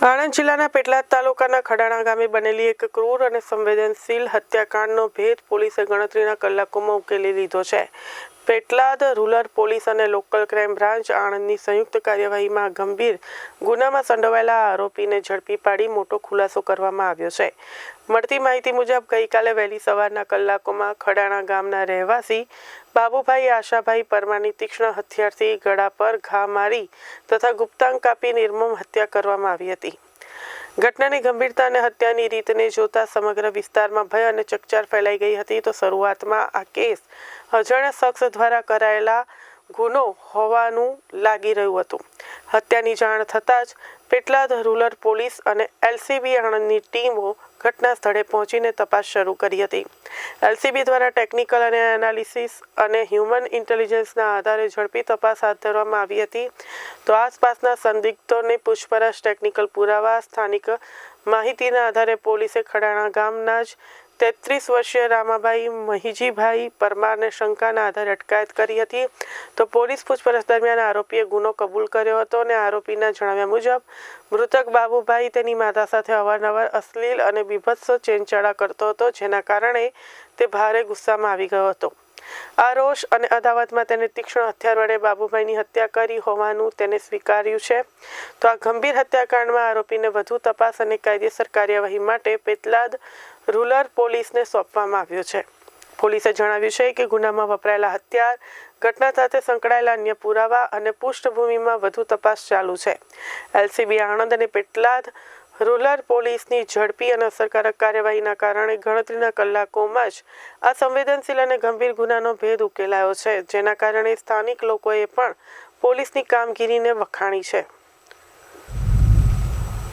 આણંદ જિલ્લાના પેટલાદ તાલુકાના ખડાણા ગામે બનેલી એક ક્રૂર અને સંવેદનશીલ હત્યાકાંડનો ભેદ પોલીસે ગણતરીના કલાકોમાં ઉકેલી લીધો છે. પેટલાદ રૂરલ પોલીસ અને લોકલ ક્રાઇમ બ્રાન્ચ આણંદની સંયુક્ત કાર્યવાહીમાં ગંભીર ગુનામાં સંડોવાયેલા આરોપીને ઝડપી પાડી મોટો ખુલાસો કરવામાં આવ્યો છે. મળતી માહિતી મુજબ ગઈકાલે વહેલી સવારના કલાકોમાં ખડાણા ગામના રહેવાસી બાબુભાઈ આશાભાઈ પરમારની તીક્ષ્ણ હથિયારથી ગળા પર ઘા મારી તથા ગુપ્તાંગ કાપી નિર્મમ હત્યા કરવામાં આવી હતી. ઘટનાની ગંભીરતા અને હત્યાની રીતને જોતા સમગ્ર વિસ્તારમાં ભય અને ચકચાર ફેલાઈ ગઈ હતી. તો શરૂઆતમાં આ કેસ અજાણ્યા શખ્સ દ્વારા કરાયેલા ગુનો હોવાનું લાગી રહ્યું હતું. હત્યાની જાણ થતાં જ પેટલાદ રૂરલ પોલીસ અને એલસીબી આણંદની ટીમો ઘટના સ્થળે પહોંચીને તપાસ શરૂ કરી હતી. એલસીબી દ્વારા ટેકનિકલ અને એનાલિસિસ અને હ્યુમન ઇન્ટેલિજન્સના આધારે ઝડપી તપાસ હાથ ધરવામાં આવી હતી. તો આસપાસના સંદિગ્ધોની પૂછપરછ, ટેકનિકલ પુરાવા, સ્થાનિક માહિતીના આધારે પોલીસે ખડાણા ગામના જ 33 વર્ષીય રામાભાઈ મહીજીભાઈ પરમારને શંકાના આધારે અટકાયત કરી હતી. તો પોલીસ પૂછપરછ દરમિયાન આરોપીએ ગુનો કબૂલ કર્યો હતો અને આરોપીના જણાવ્યા મુજબ મૃતક બાબુભાઈ તેની માતા સાથે અવારનવાર અશ્લીલ અને બીભત્સ ચેનચાળા કરતો હતો, જેના કારણે તે ભારે ગુસ્સામાં આવી ગયો હતો. આ રોષ અને અદાવતમાં તેને તીક્ષ્ણ હથિયાર વડે બાબુભાઈની હત્યા કરી હોવાનું તેને સ્વીકાર્યું છે. તો આ ગંભીર હત્યાકાંડમાં આરોપીને વધુ તપાસ અને કાયદેસર કાર્યવાહી માટે પેટલાદ રૂરલ પોલીસને સોંપવામાં આવ્યો છે. પોલીસે જણાવ્યું છે કે ગુનામાં વપરાયેલા હથિયાર, ઘટના સાથે સંકળાયેલા અન્ય પુરાવા અને પૃષ્ઠભૂમિમાં વધુ તપાસ ચાલુ છે. એલસીબી આણંદ અને પેટલાદ રૂરલ પોલીસની ઝડપી અને અસરકારક કાર્યવાહીના કારણે ગણતરીના કલાકોમાં જ આ સંવેદનશીલ અને ગંભીર ગુનાનો ભેદ ઉકેલાયો છે, જેના કારણે સ્થાનિક લોકોએ પણ પોલીસની કામગીરીને વખાણી છે.